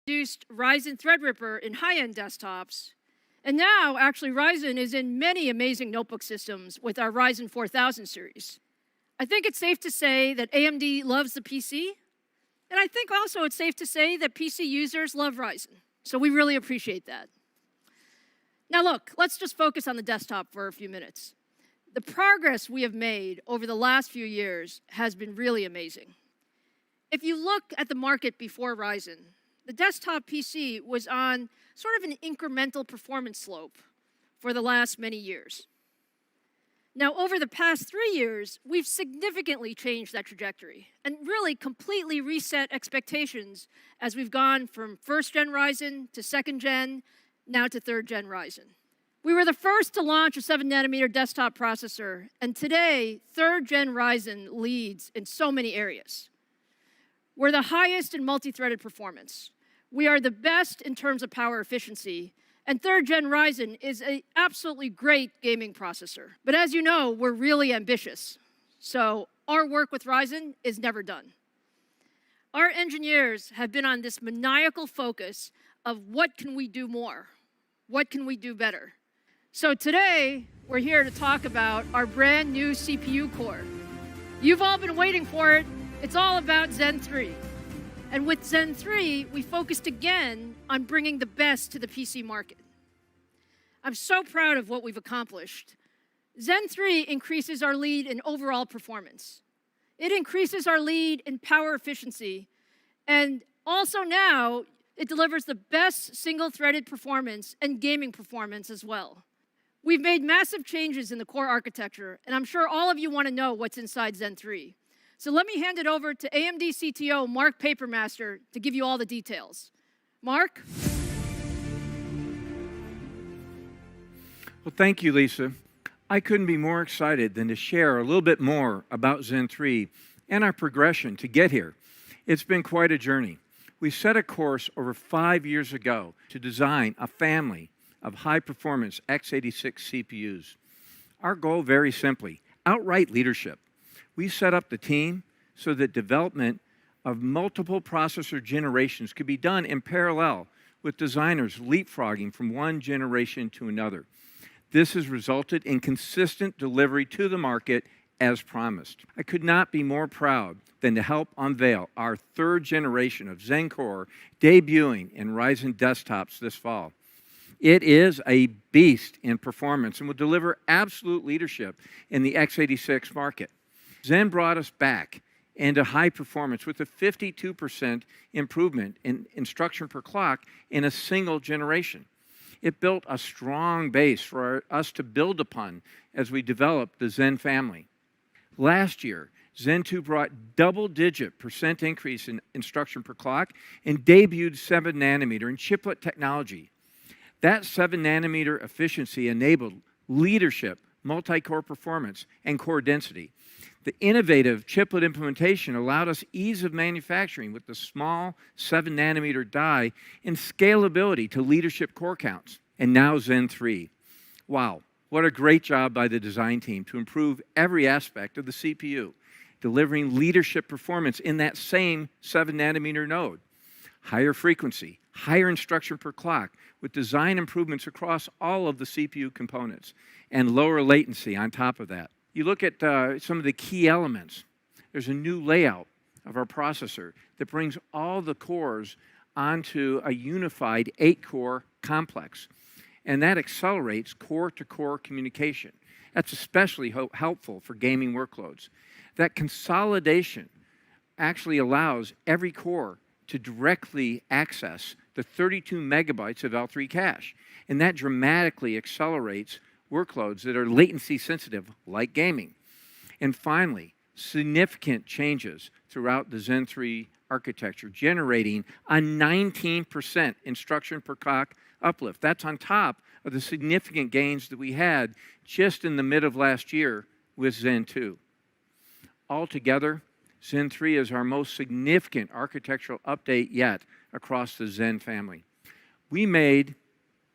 introduced Ryzen Threadripper in high-end desktops. And now, actually, Ryzen is in many amazing notebook systems with our Ryzen 4000 series. I think it's safe to say that AMD loves the PC. And I think also it's safe to say that PC users love Ryzen. So we really appreciate that. Now look, let's just focus on the desktop for a few minutes. The progress we have made over the last few years has been really amazing. If you look at the market before Ryzen, the desktop PC was on sort of an incremental performance slope for the last many years. Now, over the past 3 years, we've significantly changed that trajectory and really completely reset expectations as we've gone from first-gen Ryzen to second-gen, now to third-gen Ryzen. We were the first to launch a 7-nanometer desktop processor, and today, third-gen Ryzen leads in so many areas. We're the highest in multi-threaded performance. We are the best in terms of power efficiency, and third-gen Ryzen is an absolutely great gaming processor. But as you know, we're really ambitious. So our work with Ryzen is never done. Our engineers have been on this maniacal focus of what can we do more? What can we do better? So today, we're here to talk about our brand new CPU core. You've all been waiting for it. It's all about Zen 3. And with Zen 3, we focused again on bringing the best to the PC market. I'm so proud of what we've accomplished. Zen 3 increases our lead in overall performance. It increases our lead in power efficiency. And also now, it delivers the best single-threaded performance and gaming performance as well. We've made massive changes in the core architecture, and I'm sure all of you want to know what's inside Zen 3. So let me hand it over to AMD CTO Mark Papermaster to give you all the details. Mark? Well, thank you, Lisa. I couldn't be more excited than to share a little bit more about Zen 3 and our progression to get here. It's been quite a journey. We set a course over 5 years ago to design a family of high-performance x86 CPUs. Our goal, very simply, outright leadership. We set up the team so that development of multiple processor generations could be done in parallel, with designers leapfrogging from one generation to another. This has resulted in consistent delivery to the market as promised. I could not be more proud than to help unveil our third generation of Zen Core debuting in Ryzen desktops this fall. It is a beast in performance and will deliver absolute leadership in the x86 market. Zen brought us back into high performance with a 52% improvement in instruction per clock in a single generation. It built a strong base for us to build upon as we developed the Zen family. Last year, Zen 2 brought double-digit % increase in instruction per clock and debuted 7-nanometer in chiplet technology. That 7-nanometer efficiency enabled leadership, multi-core performance, and core density. The innovative chiplet implementation allowed us ease of manufacturing with the small 7-nanometer die and scalability to leadership core counts. And now Zen 3. Wow, what a great job by the design team to improve every aspect of the CPU, delivering leadership performance in that same 7-nanometer node. Higher frequency, higher instruction per clock, with design improvements across all of the CPU components, and lower latency on top of that. You look at some of the key elements. There's a new layout of our processor that brings all the cores onto a unified 8-core complex. And that accelerates core-to-core communication. That's especially helpful for gaming workloads. That consolidation actually allows every core to directly access the 32 megabytes of L3 cache. And that dramatically accelerates workloads that are latency sensitive, like gaming. And finally, significant changes throughout the Zen 3 architecture, generating a 19% instruction per clock uplift. That's on top of the significant gains that we had just in the mid of last year with Zen 2. Altogether, Zen 3 is our most significant architectural update yet across the Zen family. We made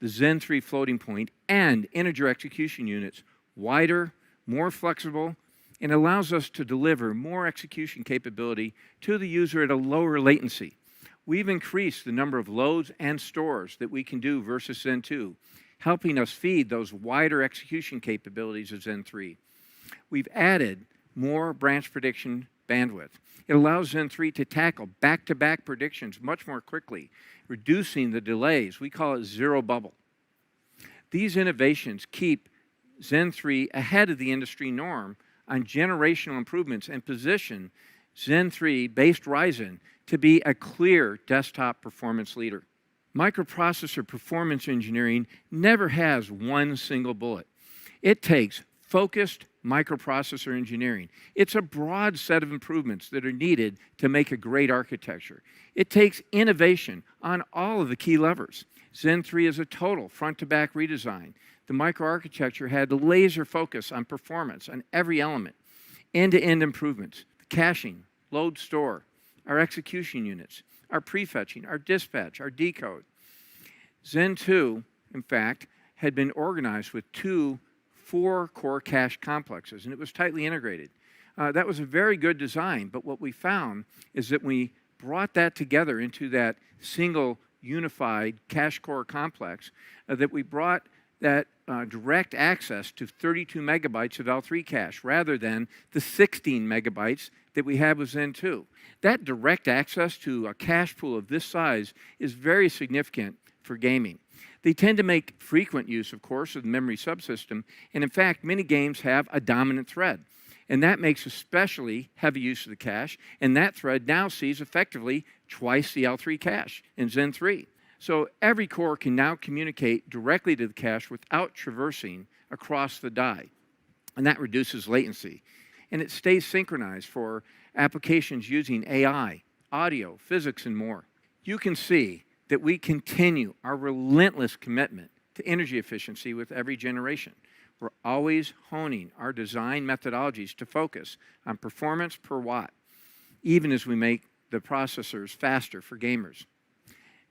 the Zen 3 floating point and integer execution units wider, more flexible, and allows us to deliver more execution capability to the user at a lower latency. We've increased the number of loads and stores that we can do versus Zen 2, helping us feed those wider execution capabilities of Zen 3. We've added more branch prediction bandwidth. It allows Zen 3 to tackle back-to-back predictions much more quickly, reducing the delays. We call it zero bubble. These innovations keep Zen 3 ahead of the industry norm on generational improvements and position Zen 3-based Ryzen to be a clear desktop performance leader. Microprocessor performance engineering never has one single bullet. It takes focused microprocessor engineering. It's a broad set of improvements that are needed to make a great architecture. It takes innovation on all of the key levers. Zen 3 is a total front-to-back redesign. The microarchitecture had laser focus on performance on every element, end-to-end improvements, caching, load store, our execution units, our prefetching, our dispatch, our decode. Zen 2, in fact, had been organized with 2 4-core cache complexes, and it was tightly integrated. That was a very good design, but what we found is that we brought that together into that single unified cache core complex, that we brought that direct access to 32 megabytes of L3 cache rather than the 16 megabytes that we have with Zen 2. That direct access to a cache pool of this size is very significant for gaming. They tend to make frequent use, of course, of the memory subsystem, and in fact, many games have a dominant thread. And that makes especially heavy use of the cache, and that thread now sees effectively twice the L3 cache in Zen 3. So every core can now communicate directly to the cache without traversing across the die, and that reduces latency. And it stays synchronized for applications using AI, audio, physics, and more. You can see that we continue our relentless commitment to energy efficiency with every generation. We're always honing our design methodologies to focus on performance per watt, even as we make the processors faster for gamers.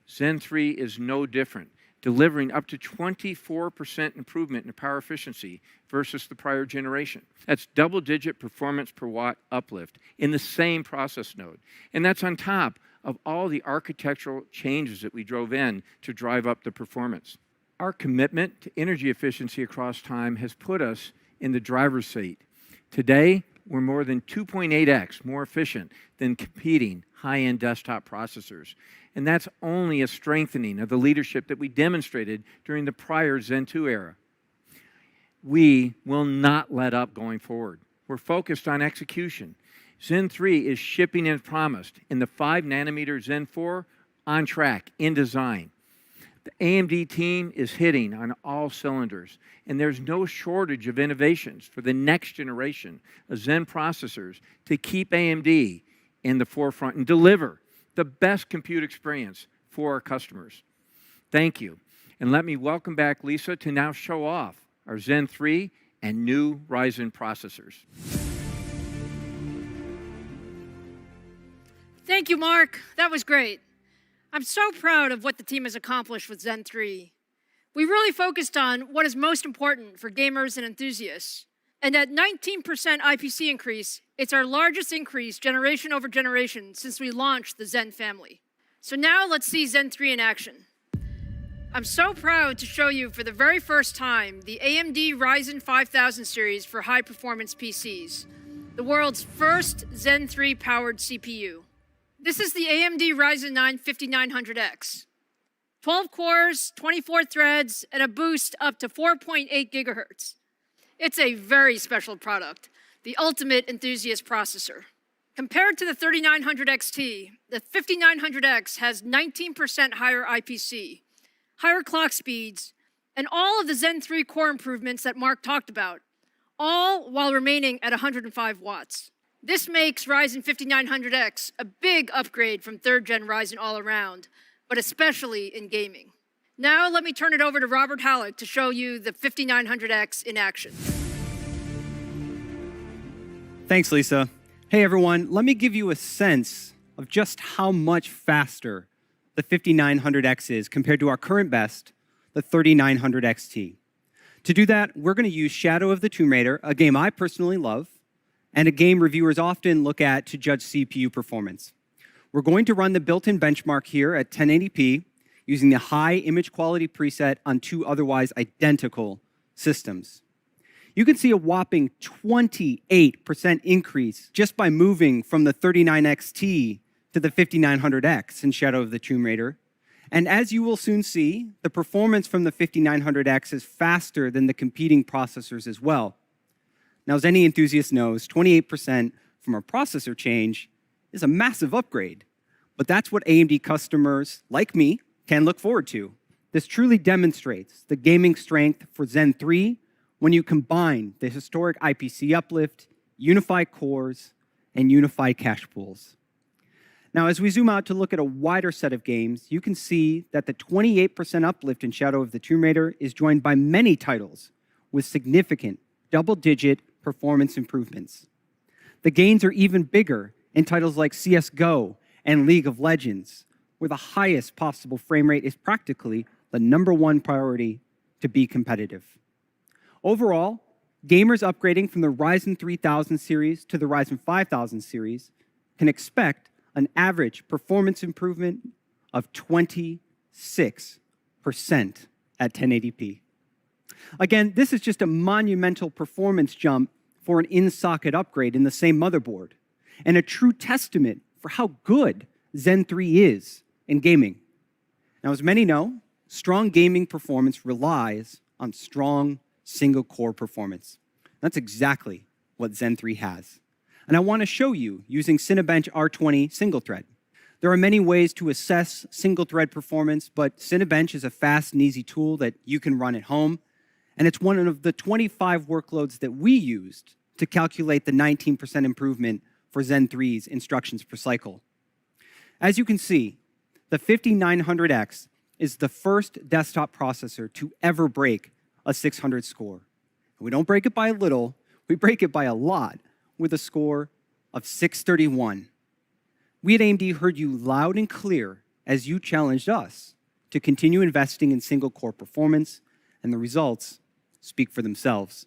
Zen 3 is no different, delivering up to 24% improvement in power efficiency versus the prior generation. That's double-digit performance per watt uplift in the same process node. And that's on top of all the architectural changes that we drove in to drive up the performance. Our commitment to energy efficiency across time has put us in the driver's seat. Today, we're more than 2.8x more efficient than competing high-end desktop processors. And that's only a strengthening of the leadership that we demonstrated during the prior Zen 2 era. We will not let up going forward. We're focused on execution. Zen 3 is shipping as promised. In the 5-nanometer Zen 4, on track, in design. The AMD team is hitting on all cylinders, and there's no shortage of innovations for the next generation of Zen processors to keep AMD in the forefront and deliver the best compute experience for our customers. Thank you. And let me welcome back Lisa to now show off our Zen 3 and new Ryzen processors. Thank you, Mark. That was great. I'm so proud of what the team has accomplished with Zen 3. We really focused on what is most important for gamers and enthusiasts. And at 19% IPC increase, it's our largest increase generation over generation since we launched the Zen family. So now let's see Zen 3 in action. I'm so proud to show you for the very first time the AMD Ryzen 5000 series for high-performance PCs, the world's first Zen 3 powered CPU. This is the AMD Ryzen 9 5900X. 12 cores, 24 threads, and a boost up to 4.8 gigahertz. It's a very special product, the ultimate enthusiast processor. Compared to the 3900 XT, the 5900X has 19% higher IPC, higher clock speeds, and all of the Zen 3 core improvements that Mark talked about, all while remaining at 105 watts. This makes Ryzen 5900X a big upgrade from 3rd gen Ryzen all around, but especially in gaming. Now let me turn it over to Robert Halleck to show you the 5900X in action. Thanks, Lisa. Hey everyone, let me give you a sense of just how much faster the 5900X is compared to our current best, the 3900 XT. To do that, we're going to use Shadow of the Tomb Raider, a game I personally love, and a game reviewers often look at to judge CPU performance. We're going to run the built-in benchmark here at 1080p using the high image quality preset on two otherwise identical systems. You can see a whopping 28% increase just by moving from the 39XT to the 5900X in Shadow of the Tomb Raider. And as you will soon see, the performance from the 5900X is faster than the competing processors as well. Now, as any enthusiast knows, 28% from a processor change is a massive upgrade. But that's what AMD customers like me can look forward to. This truly demonstrates the gaming strength for Zen 3 when you combine the historic IPC uplift, unified cores, and unified cache pools. Now, as we zoom out to look at a wider set of games, you can see that the 28% uplift in Shadow of the Tomb Raider is joined by many titles with significant double-digit performance improvements. The gains are even bigger in titles like CSGO and League of Legends, where the highest possible frame rate is practically the #1 priority to be competitive. Overall, gamers upgrading from the Ryzen 3000 series to the Ryzen 5000 series can expect an average performance improvement of 26% at 1080p. Again, this is just a monumental performance jump for an in-socket upgrade in the same motherboard, and a true testament for how good Zen 3 is in gaming. Now, as many know, strong gaming performance relies on strong single-core performance. That's exactly what Zen 3 has. And I want to show you using Cinebench R20 single-thread. There are many ways to assess single-thread performance, but Cinebench is a fast and easy tool that you can run at home, and it's one of the 25 workloads that we used to calculate the 19% improvement for Zen 3's instructions per cycle. As you can see, the 5900X is the first desktop processor to ever break a 600 score. We don't break it by a little, we break it by a lot with a score of 631. We at AMD heard you loud and clear as you challenged us to continue investing in single-core performance, and the results speak for themselves.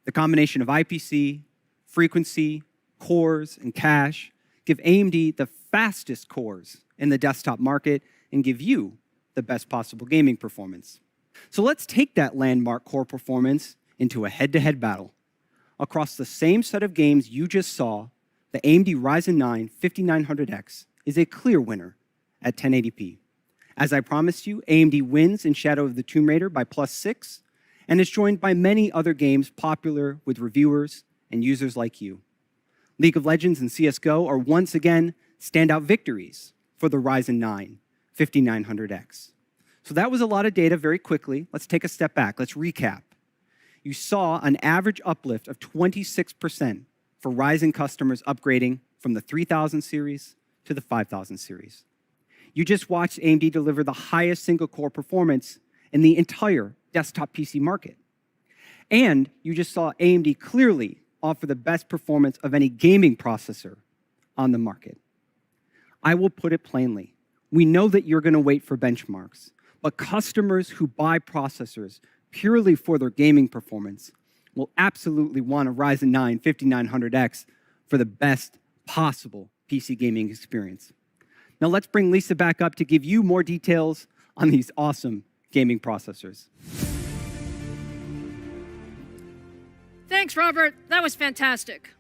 The combination of IPC, frequency, cores, and cache give AMD the fastest cores in the desktop market and give you the best possible gaming performance. So let's take that landmark core performance into a head-to-head battle. Across the same set of games you just saw, the AMD Ryzen 9 5900X is a clear winner at 1080p. As I promised you, AMD wins in Shadow of the Tomb Raider by +6, and is joined by many other games popular with reviewers and users like you. League of Legends and CSGO are once again standout victories for the Ryzen 9 5900X. So that was a lot of data very quickly. Let's take a step back. Let's recap. You saw an average uplift of 26% for Ryzen customers upgrading from the 3000 series to the 5000 series. You just watched AMD deliver the highest single-core performance in the entire desktop PC market. And you just saw AMD clearly offer the best performance of any gaming processor on the market. I will put it plainly. We know that you're going to wait for benchmarks, but customers who buy processors purely for their gaming performance will absolutely want a Ryzen 9 5900X for the best possible PC gaming experience. Now let's bring Lisa back up to give you more details on these awesome gaming processors. Thanks, Robert. That was fantastic.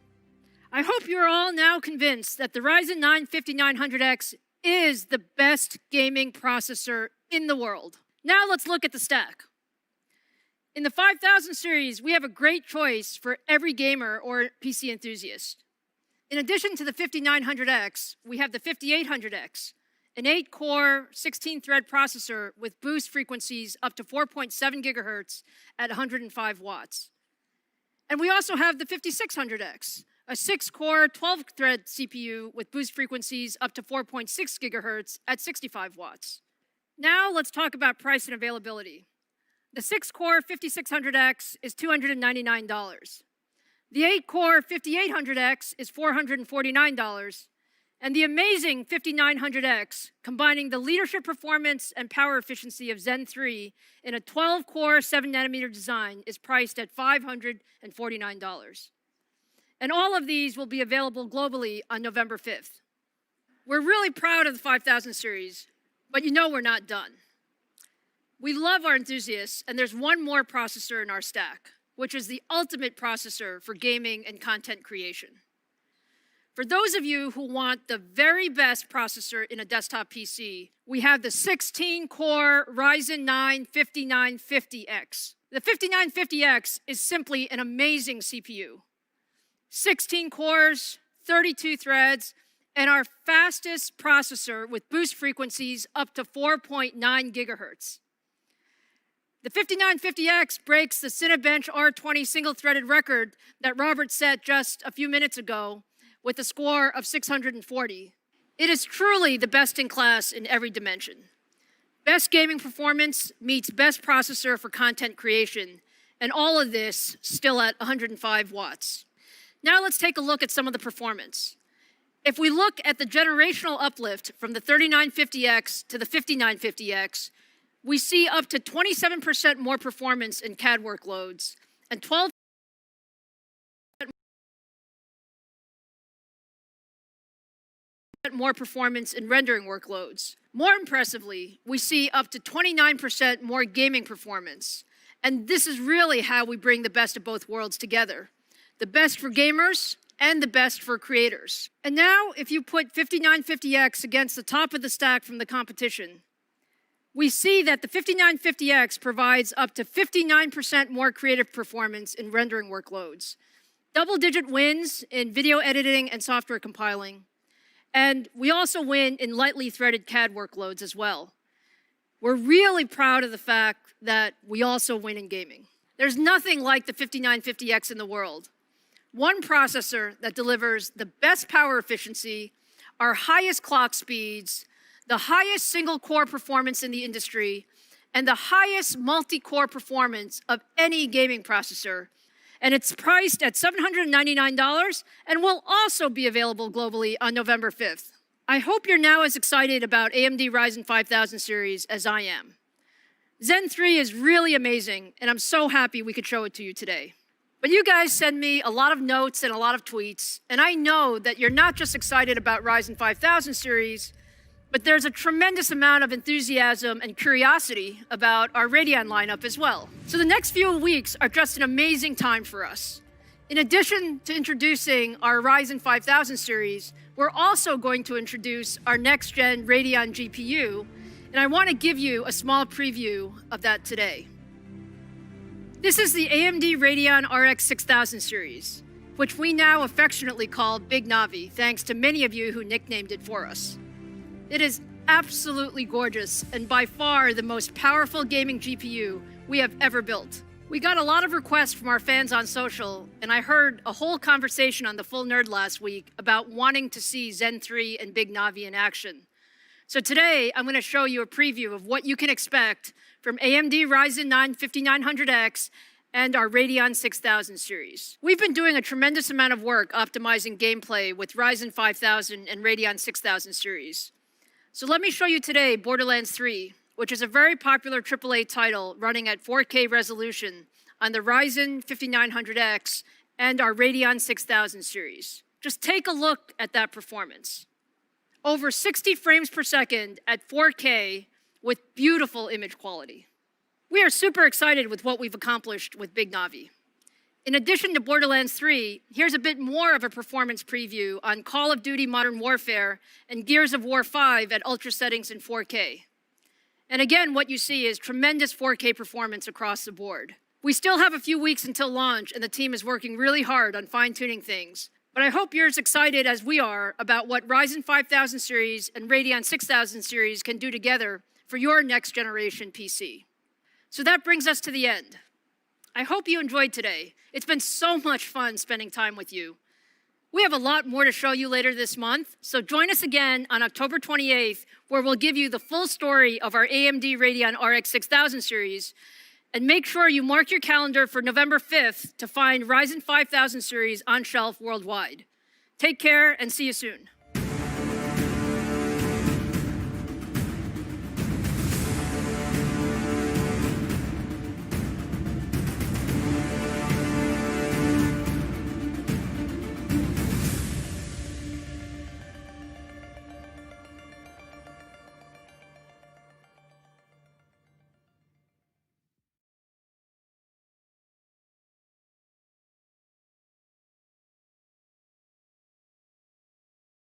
I hope you're all now convinced that the Ryzen 9 5900X is the best gaming processor in the world. Now let's look at the stack. In the 5000 series, we have a great choice for every gamer or PC enthusiast. In addition to the 5900X, we have the 5800X, an 8-core, 16-thread processor with boost frequencies up to 4.7 gigahertz at 105 watts. And we also have the 5600X, a 6-core, 12-thread CPU with boost frequencies up to 4.6 gigahertz at 65 watts. Now let's talk about price and availability. The 6-core 5600X is $299. The 8-core 5800X is $449. And the amazing 5900X, combining the leadership performance and power efficiency of Zen 3 in a 12-core 7-nanometer design, is priced at $549. And all of these will be available globally on November 5th. We're really proud of the 5000 series, but you know we're not done. We love our enthusiasts, and there's one more processor in our stack, which is the ultimate processor for gaming and content creation. For those of you who want the very best processor in a desktop PC, we have the 16-core Ryzen 9 5950X. The 5950X is simply an amazing CPU. 16 cores, 32 threads, and our fastest processor with boost frequencies up to 4.9 gigahertz. The 5950X breaks the Cinebench R20 single-threaded record that Robert set just a few minutes ago with a score of 640. It is truly the best in class in every dimension. Best gaming performance meets best processor for content creation, and all of this still at 105 watts. Now let's take a look at some of the performance. If we look at the generational uplift from the 3950X to the 5950X, we see up to 27% more performance in CAD workloads and 12% more performance in rendering workloads. More impressively, we see up to 29% more gaming performance. And this is really how we bring the best of both worlds together. The best for gamers and the best for creators. And now, if you put 5950X against the top of the stack from the competition, we see that the 5950X provides up to 59% more creative performance in rendering workloads, double-digit wins in video editing and software compiling, and we also win in lightly threaded CAD workloads as well. We're really proud of the fact that we also win in gaming. There's nothing like the 5950X in the world. One processor that delivers the best power efficiency, our highest clock speeds, the highest single-core performance in the industry, and the highest multi-core performance of any gaming processor. And it's priced at $799 and will also be available globally on November 5th. I hope you're now as excited about AMD Ryzen 5000 series as I am. Zen 3 is really amazing, and I'm so happy we could show it to you today. But you guys send me a lot of notes and a lot of tweets, and I know that you're not just excited about Ryzen 5000 series, but there's a tremendous amount of enthusiasm and curiosity about our Radeon lineup as well. So the next few weeks are just an amazing time for us. In addition to introducing our Ryzen 5000 series, we're also going to introduce our next-gen Radeon GPU, and I want to give you a small preview of that today. This is the AMD Radeon RX 6000 series, which we now affectionately call Big Navi, thanks to many of you who nicknamed it for us. It is absolutely gorgeous and by far the most powerful gaming GPU we have ever built. We got a lot of requests from our fans on social, and I heard a whole conversation on The Full Nerd last week about wanting to see Zen 3 and Big Navi in action. So today, I'm going to show you a preview of what you can expect from AMD Ryzen 9 5900X and our Radeon 6000 series. We've been doing a tremendous amount of work optimizing gameplay with Ryzen 5000 and Radeon 6000 series. So let me show you today Borderlands 3, which is a very popular AAA title running at 4K resolution on the Ryzen 5900X and our Radeon 6000 series. Just take a look at that performance. Over 60 frames per second at 4K with beautiful image quality. We are super excited with what we've accomplished with Big Navi. In addition to Borderlands 3, here's a bit more of a performance preview on Call of Duty Modern Warfare and Gears of War 5 at ultra settings in 4K. And again, what you see is tremendous 4K performance across the board. We still have a few weeks until launch, and the team is working really hard on fine-tuning things. But I hope you're as excited as we are about what Ryzen 5000 series and Radeon 6000 series can do together for your next generation PC. So that brings us to the end. I hope you enjoyed today. It's been so much fun spending time with you. We have a lot more to show you later this month, so join us again on October 28th, where we'll give you the full story of our AMD Radeon RX 6000 series. And make sure you mark your calendar for November 5th to find Ryzen 5000 series on shelf worldwide. Take care and see you soon.